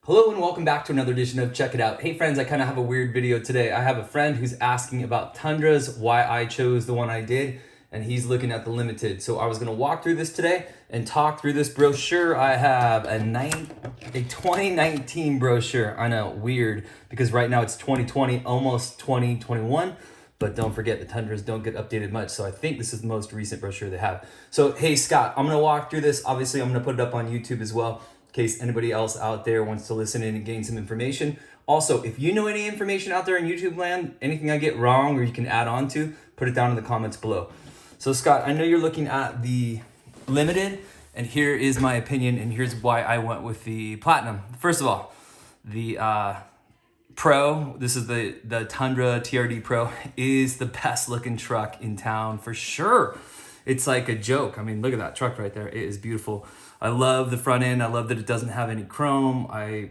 Hello and welcome back to another edition of Check It Out. Hey friends, I kind of have a weird video today. I have a friend who's asking about Tundras, why I chose the one I did, and he's looking at the Limited. So I was gonna walk through this today and talk through this brochure. I have a 2019 brochure. I know, weird, because right now it's 2020, almost 2021. But don't forget, the Tundras don't get updated much, so I think this is the most recent brochure they have. So, hey Scott, I'm gonna walk through this. Obviously, I'm gonna put it up on YouTube as well, in case anybody else out there wants to listen in and gain some information. Also, if you know any information out there in YouTube land, anything I get wrong or you can add on to, put it down in the comments below. So Scott, I know you're looking at the Limited, and here is my opinion, and here's why I went with the Platinum. First of all, the Pro, this is the Tundra TRD Pro, is the best looking truck in town for sure. It's like a joke. I mean, look at that truck right there. It is beautiful. I love the front end. I love that it doesn't have any chrome. I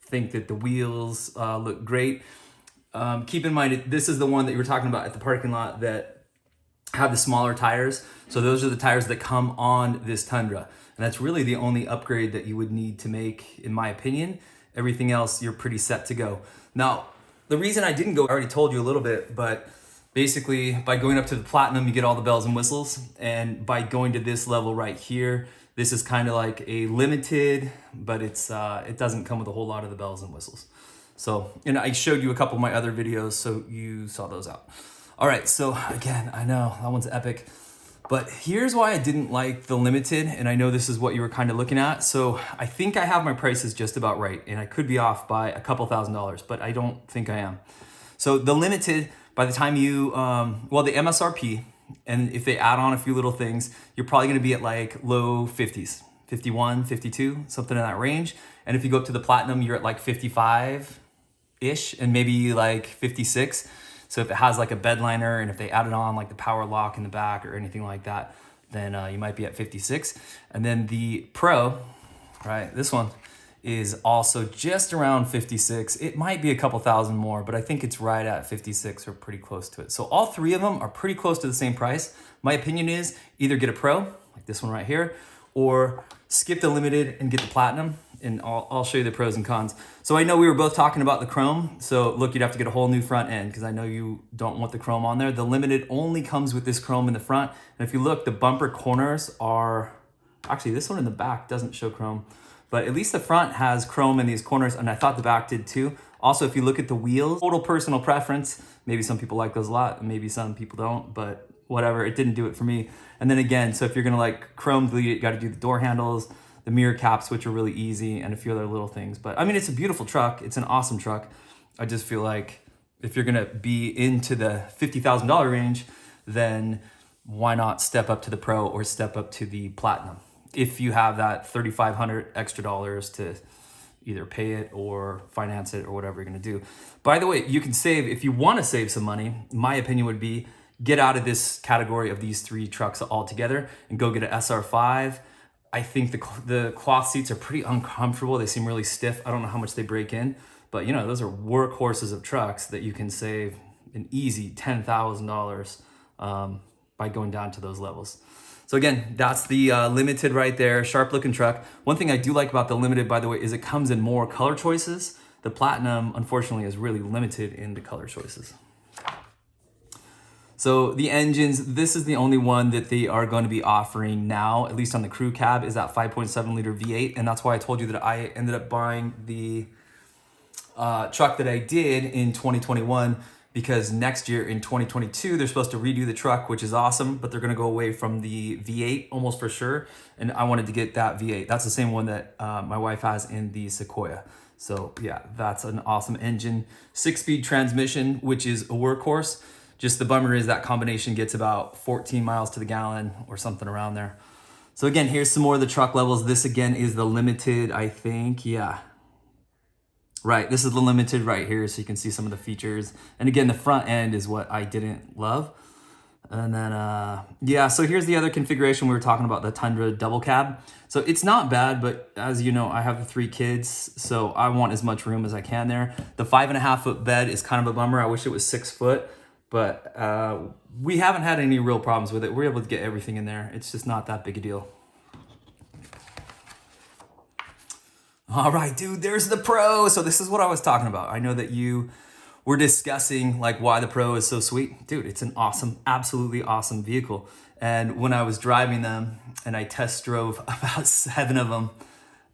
think that the wheels look great. Keep in mind, this is the one that you were talking about at the parking lot that have the smaller tires. So those are the tires that come on this Tundra. And that's really the only upgrade that you would need to make, in my opinion. Everything else, you're pretty set to go. Now, the reason I didn't go, I already told you a little bit, but basically by going up to the Platinum, you get all the bells and whistles. And by going to this level right here, this is kind of like a Limited, but it doesn't come with a whole lot of the bells and whistles. So, and I showed you a couple of my other videos, so you saw those out. All right, so again, I know that one's epic. But here's why I didn't like the Limited, and I know this is what you were kind of looking at. So I think I have my prices just about right, and I could be off by a couple $1,000s, but I don't think I am. So the Limited, by the time you, the MSRP, and if they add on a few little things, you're probably gonna be at like low 50s, 51, 52, something in that range. And if you go up to the Platinum, you're at like 55-ish, and maybe like 56. So if it has like a bed liner and if they added on like the power lock in the back or anything like that, then you might be at 56. And then the Pro, right, this one is also just around 56. It might be a couple thousand more, but I think it's right at 56 or pretty close to it. So all three of them are pretty close to the same price. My opinion is either get a Pro, like this one right here, or skip the Limited and get the Platinum. And I'll show you the pros and cons. So I know we were both talking about the chrome. So look, you'd have to get a whole new front end because I know you don't want the chrome on there. The Limited only comes with this chrome in the front. And if you look, the bumper corners are, actually this one in the back doesn't show chrome, but at least the front has chrome in these corners, and I thought the back did too. Also, if you look at the wheels, total personal preference, maybe some people like those a lot, and maybe some people don't, but whatever, it didn't do it for me. And then again, so if you're gonna like chrome delete it, you gotta do the door handles, the mirror caps, which are really easy, and a few other little things. But I mean, it's a beautiful truck. It's an awesome truck. I just feel like if you're gonna be into the $50,000 range, then why not step up to the Pro or step up to the Platinum? If you have that $3,500 extra dollars to either pay it or finance it or whatever you're gonna do. By the way, you can save, if you wanna save some money, my opinion would be get out of this category of these three trucks altogether and go get an SR5. I think the cloth seats are pretty uncomfortable. They seem really stiff. I don't know how much they break in, but you know, those are workhorses of trucks that you can save an easy $10,000 by going down to those levels. So again, that's the Limited right there, sharp looking truck. One thing I do like about the Limited, by the way, is it comes in more color choices. The Platinum, unfortunately, is really limited in the color choices. So the engines, this is the only one that they are going to be offering now, at least on the crew cab, is that 5.7 liter V8. And that's why I told you that I ended up buying the truck that I did in 2021, because next year in 2022, they're supposed to redo the truck, which is awesome, but they're going to go away from the V8 almost for sure. And I wanted to get that V8. That's the same one that my wife has in the Sequoia. So yeah, that's an awesome engine. 6-speed transmission, which is a workhorse. Just the bummer is that combination gets about 14 miles to the gallon or something around there. So again, here's some more of the truck levels. This again is the Limited, I think, yeah. Right, this is the Limited right here, so you can see some of the features. And again, the front end is what I didn't love. And then, yeah, so here's the other configuration we were talking about, the Tundra double cab. So it's not bad, but as you know, I have the 3 kids, so I want as much room as I can there. The 5.5 foot bed is kind of a bummer. I wish it was 6 foot. But we haven't had any real problems with it. We're able to get everything in there. It's just not that big a deal. All right, dude, there's the Pro. So this is what I was talking about. I know that you were discussing like why the Pro is so sweet. Dude, it's an awesome, absolutely awesome vehicle. And when I was driving them and I test drove about 7 of them,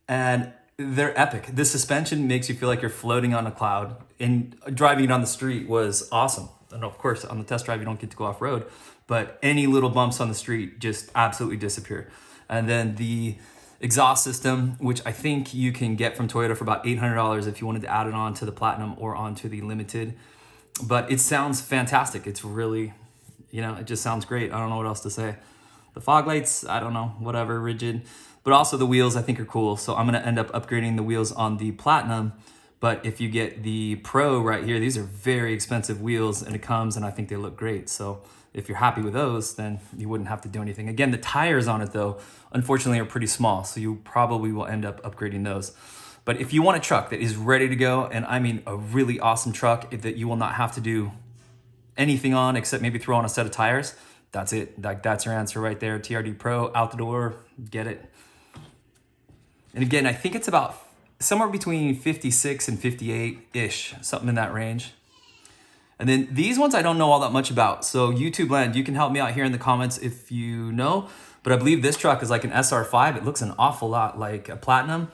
and they're epic. The suspension makes you feel like you're floating on a cloud, and driving it on the street was awesome. And of course, on the test drive, you don't get to go off road, but any little bumps on the street just absolutely disappear. And then the exhaust system, which I think you can get from Toyota for about $800 if you wanted to add it on to the Platinum or onto the Limited. But it sounds fantastic. It's really, it just sounds great. I don't know what else to say. The fog lights, I don't know, whatever, rigid. But also the wheels I think are cool. So I'm gonna end up upgrading the wheels on the Platinum. But if you get the Pro right here, these are very expensive wheels and it comes, and I think they look great. So if you're happy with those, then you wouldn't have to do anything. Again, the tires on it though, unfortunately are pretty small. So you probably will end up upgrading those. But if you want a truck that is ready to go, and I mean a really awesome truck that you will not have to do anything on except maybe throw on a set of tires, that's it. Like, that's your answer right there. TRD Pro, out the door, get it. And again, I think it's about somewhere between 56 and 58-ish, something in that range. And then these ones I don't know all that much about. So YouTube land, you can help me out here in the comments if you know. But I believe this truck is like an SR5. It looks an awful lot like a Platinum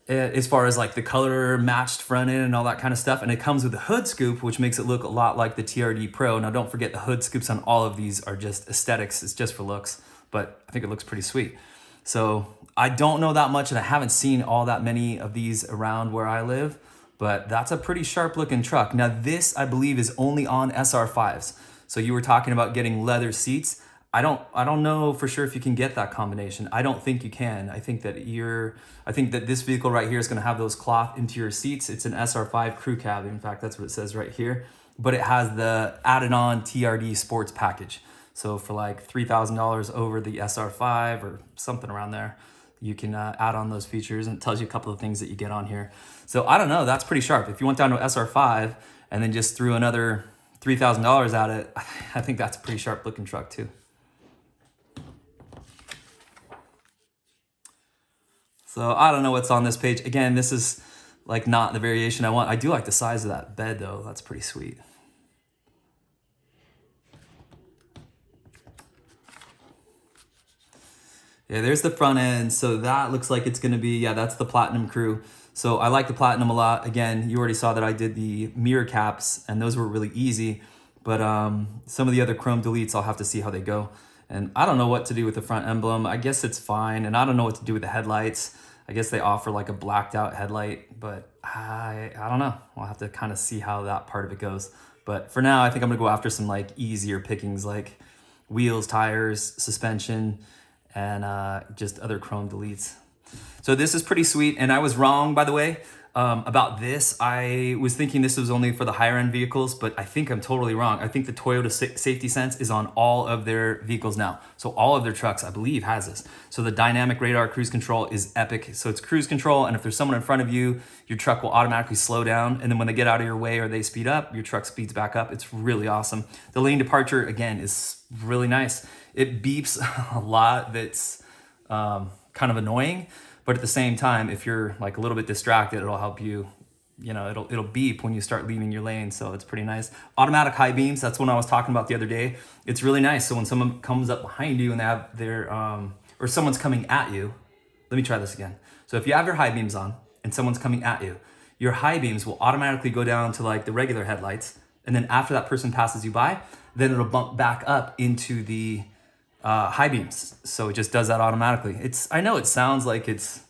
as far as like the color matched front end and all that kind of stuff. And it comes with a hood scoop, which makes it look a lot like the TRD Pro. Now don't forget, the hood scoops on all of these are just aesthetics. It's just for looks, but I think it looks pretty sweet. So I don't know that much, and I haven't seen all that many of these around where I live, but that's a pretty sharp looking truck. Now this, I believe, is only on SR5s. So you were talking about getting leather seats. I don't know for sure if you can get that combination. I don't think you can. I think that this vehicle right here is going to have those cloth interior seats. It's an SR5 crew cab. In fact, that's what it says right here. But it has the added on TRD sports package. So for like $3,000 over the SR5 or something around there, you can add on those features, and it tells you a couple of things that you get on here. So I don't know, that's pretty sharp. If you went down to SR5 and then just threw another $3,000 at it, I think that's a pretty sharp looking truck too. So I don't know what's on this page. Again, this is like not the variation I want. I do like the size of that bed though. That's pretty sweet. Yeah, there's the front end. So that looks like it's gonna be, yeah, that's the Platinum crew. So I like the Platinum a lot. Again, you already saw that I did the mirror caps and those were really easy, but some of the other chrome deletes, I'll have to see how they go. And I don't know what to do with the front emblem. I guess it's fine. And I don't know what to do with the headlights. I guess they offer like a blacked out headlight, but I don't know. I'll have to kind of see how that part of it goes. But for now, I think I'm gonna go after some like easier pickings, like wheels, tires, suspension, and just other chrome deletes. So this is pretty sweet. And I was wrong, by the way, about this. I was thinking this was only for the higher end vehicles, but I think I'm totally wrong. I think the Toyota Safety Sense is on all of their vehicles now. So all of their trucks, I believe, has this. So the dynamic radar cruise control is epic. So it's cruise control, and if there's someone in front of you, your truck will automatically slow down. And then when they get out of your way or they speed up, your truck speeds back up. It's really awesome. The lane departure, again, is really nice. It beeps a lot. That's kind of annoying. But at the same time, if you're like a little bit distracted, it'll help you, it'll beep when you start leaving your lane. So it's pretty nice. Automatic high beams, that's what I was talking about the other day. It's really nice. So when someone comes up behind you and they have their, or someone's coming at you, let me try this again. So if you have your high beams on and someone's coming at you, your high beams will automatically go down to like the regular headlights. And then after that person passes you by, then it'll bump back up into the high beams. So it just does that automatically. I know it sounds like it's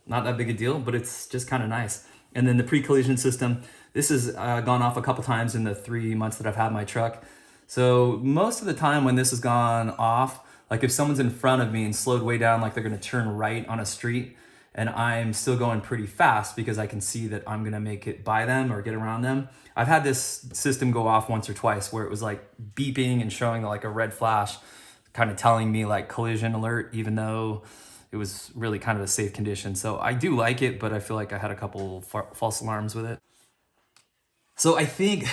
not that big a deal, but it's just kind of nice. And then the pre-collision system, this has gone off a couple times in the 3 months that I've had my truck. So most of the time when this has gone off, like if someone's in front of me and slowed way down, like they're gonna turn right on a street, and I'm still going pretty fast because I can see that I'm gonna make it by them or get around them. I've had this system go off once or twice where it was like beeping and showing like a red flash, kind of telling me like collision alert, even though it was really kind of a safe condition. So I do like it, but I feel like I had a couple false alarms with it. So I think,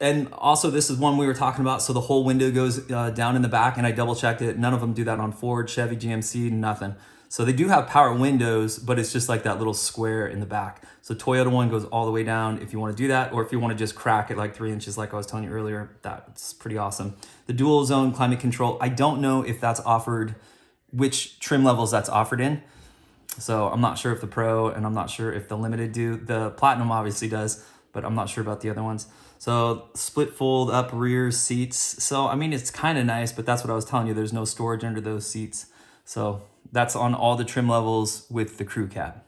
and also this is one we were talking about, so the whole window goes down in the back, and I double checked it. None of them do that on Ford, Chevy, GMC, nothing. So they do have power windows, but it's just like that little square in the back. So Toyota one goes all the way down if you want to do that, or if you want to just crack it like 3 inches like I was telling you earlier, that's pretty awesome. The dual zone climate control, I don't know if that's offered, which trim levels that's offered in. So I'm not sure if the Pro and I'm not sure if the Limited do. The Platinum obviously does, but I'm not sure about the other ones. So split fold up rear seats. So, I mean, it's kind of nice, but that's what I was telling you. There's no storage under those seats. So that's on all the trim levels with the crew cab.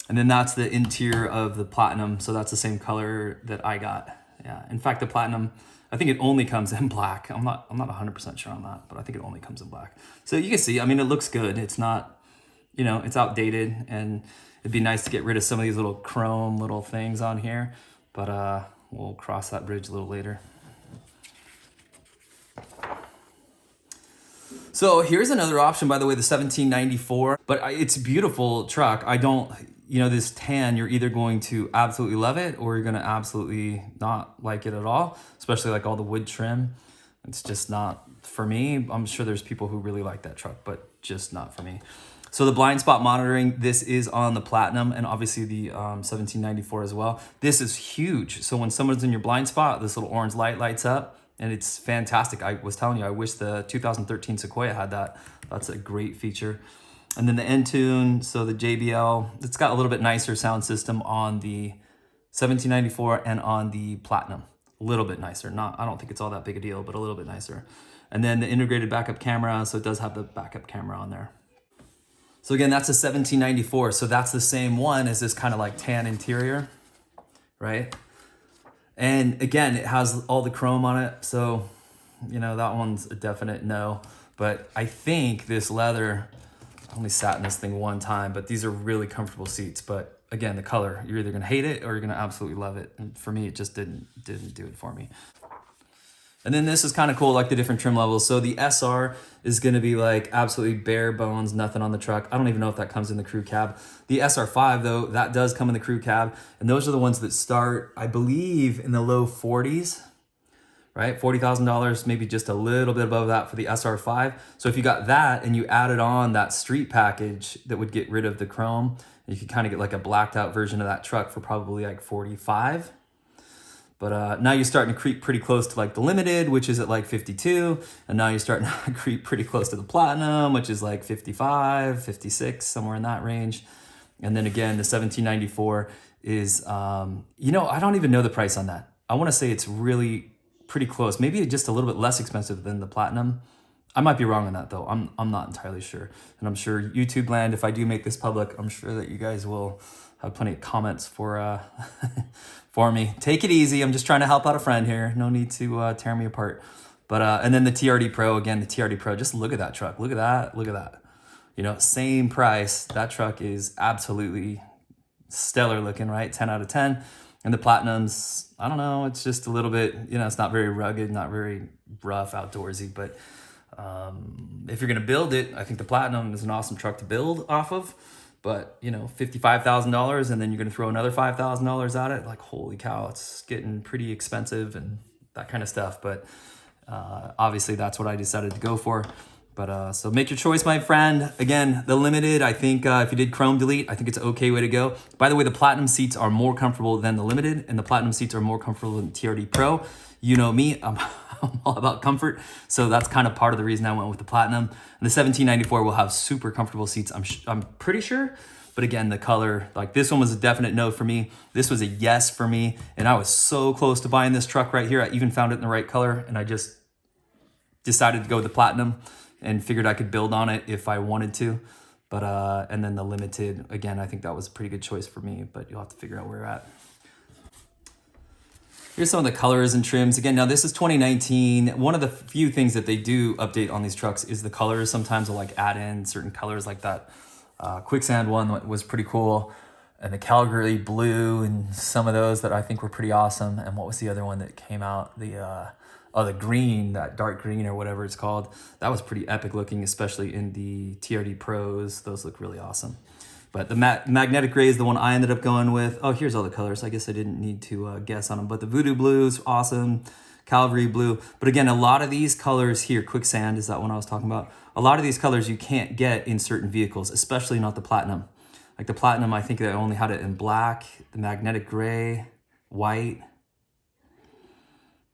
And then that's the interior of the Platinum. So that's the same color that I got. Yeah. In fact, the Platinum, I think it only comes in black. I'm not 100% sure on that, but I think it only comes in black. So you can see, I mean, it looks good. It's not, you know, it's outdated, and it'd be nice to get rid of some of these little chrome little things on here, but we'll cross that bridge a little later. So here's another option, by the way, the 1794, but it's a beautiful truck. I don't, you know, this tan, you're either going to absolutely love it or you're going to absolutely not like it at all, especially like all the wood trim. It's just not for me. I'm sure there's people who really like that truck, but just not for me. So the blind spot monitoring, this is on the Platinum and obviously the 1794 as well. This is huge. So when someone's in your blind spot, this little orange light lights up and it's fantastic. I was telling you, I wish the 2013 Sequoia had that. That's a great feature. And then the Entune, so the JBL, it's got a little bit nicer sound system on the 1794 and on the Platinum. A little bit nicer. I don't think it's all that big a deal, but a little bit nicer. And then the integrated backup camera, so it does have the backup camera on there. So again, that's a 1794. So that's the same one as this kind of like tan interior, right? And again, it has all the chrome on it. So, you know, that one's a definite no. But I think this leather, I only sat in this thing one time, but these are really comfortable seats. But again, the color, you're either going to hate it or you're going to absolutely love it. And for me, it just didn't do it for me. And then this is kind of cool, like the different trim levels. So the SR is going to be like absolutely bare bones, nothing on the truck. I don't even know if that comes in the crew cab. The SR5 though, that does come in the crew cab. And those are the ones that start, I believe, in the low 40s, right? $40,000, maybe just a little bit above that for the SR5. So if you got that and you added on that street package that would get rid of the chrome, you could kind of get like a blacked out version of that truck for probably like 45. But now you're starting to creep pretty close to like the Limited, which is at like 52. And now you're starting to creep pretty close to the Platinum, which is like 55, 56, somewhere in that range. And then again, the 1794 is, you know, I don't even know the price on that. I want to say it's really pretty close. Maybe just a little bit less expensive than the Platinum. I might be wrong on that though. I'm not entirely sure. And I'm sure YouTube land, if I do make this public, I'm sure that you guys will have plenty of comments for for me. Take it easy. I'm just trying to help out a friend here. No need to tear me apart. But and then the TRD Pro, again, the TRD Pro, just look at that truck. Look at that. Look at that. You know, same price. That truck is absolutely stellar looking, right? 10 out of 10. And the Platinums, I don't know, it's just a little bit, you know, it's not very rugged, not very rough, outdoorsy, but if you're going to build it, I think the Platinum is an awesome truck to build off of. But, you know, $55,000 and then you're going to throw another $5,000 at it. Like, holy cow, it's getting pretty expensive and that kind of stuff. But obviously that's what I decided to go for. But so make your choice, my friend. Again, the Limited, I think if you did Chrome Delete, I think it's an okay way to go. By the way, the Platinum seats are more comfortable than the Limited, and the Platinum seats are more comfortable than the TRD Pro. You know me, I'm all about comfort. So that's kind of part of the reason I went with the Platinum. And the 1794 will have super comfortable seats, I'm pretty sure. But again, the color, like this one was a definite no for me. This was a yes for me. And I was so close to buying this truck right here. I even found it in the right color, and I just decided to go with the Platinum and figured I could build on it if I wanted to. But and then the Limited, again, I think that was a pretty good choice for me, but you'll have to figure out where you're at. Here's some of the colors and trims. Again, now this is 2019. One of the few things that they do update on these trucks is the colors. Sometimes they'll like add in certain colors, like that Quicksand one was pretty cool. And the Calgary blue and some of those that I think were pretty awesome. And what was the other one that came out? The green, that dark green or whatever it's called. That was pretty epic looking, especially in the TRD Pros. Those look really awesome. But the magnetic gray is the one I ended up going with. Oh, here's all the colors. I guess I didn't need to guess on them. But the Voodoo Blue's awesome. Cavalry blue. But again, a lot of these colors here, quicksand is that one I was talking about. A lot of these colors you can't get in certain vehicles, especially not the platinum. Like the platinum, I think they only had it in black, the magnetic gray, white.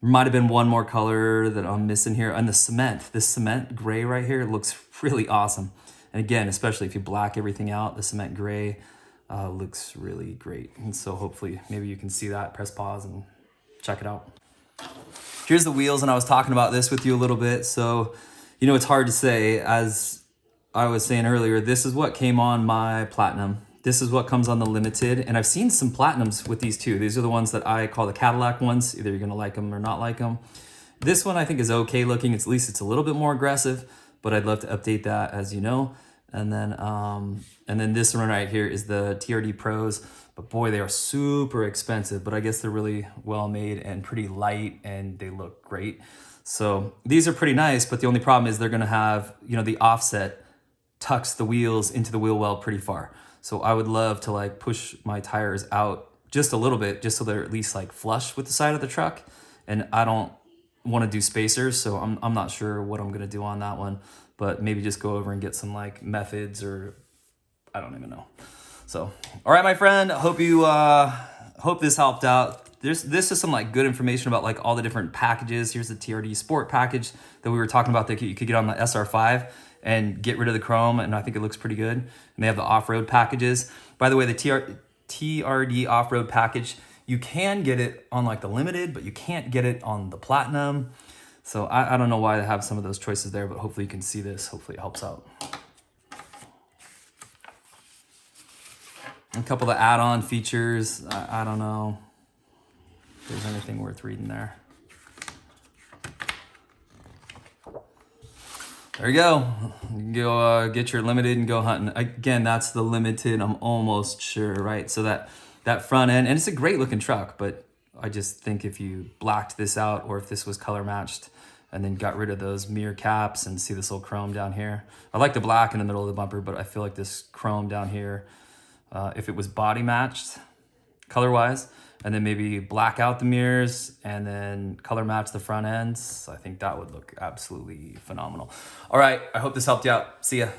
There might have been one more color that I'm missing here. And the cement, this cement gray right here looks really awesome. And again, especially if you black everything out, the cement gray looks really great. And so hopefully maybe you can see that, press pause and check it out. Here's the wheels, and I was talking about this with you a little bit. So, you know, it's hard to say. As I was saying earlier, this is what came on my Platinum. This is what comes on the Limited. And I've seen some Platinums with these too. These are the ones that I call the Cadillac ones. Either you're gonna like them or not like them. This one I think is okay looking. At least it's a little bit more aggressive, but I'd love to update that, as you know. And then this one right here is the TRD Pros. But boy, they are super expensive, but I guess they're really well made and pretty light and they look great. So these are pretty nice, but the only problem is they're gonna have, you know, the offset tucks the wheels into the wheel well pretty far. So I would love to like push my tires out just a little bit, just so they're at least like flush with the side of the truck. And I don't want to do spacers, so I'm not sure what I'm gonna do on that one, but maybe just go over and get some like methods, or I don't even know. So, all right, my friend, hope you hope this helped out. This is some like good information about like all the different packages. Here's the TRD Sport package that we were talking about that you could get on the SR5 and get rid of the chrome, and I think it looks pretty good. And they have the off-road packages. By the way, the TRD off-road package, you can get it on like the Limited, but you can't get it on the Platinum. So I don't know why they have some of those choices there, but hopefully you can see this. Hopefully it helps out. A couple of add-on features. I don't know if there's anything worth reading there. There you go. You can go get your Limited and go hunting. Again, that's the Limited, I'm almost sure, right? So that front end, and it's a great looking truck, but I just think if you blacked this out, or if this was color matched and then got rid of those mirror caps and see this little chrome down here. I like the black in the middle of the bumper, but I feel like this chrome down here, if it was body matched color wise, and then maybe black out the mirrors and then color match the front ends, I think that would look absolutely phenomenal. All right, I hope this helped you out. See ya.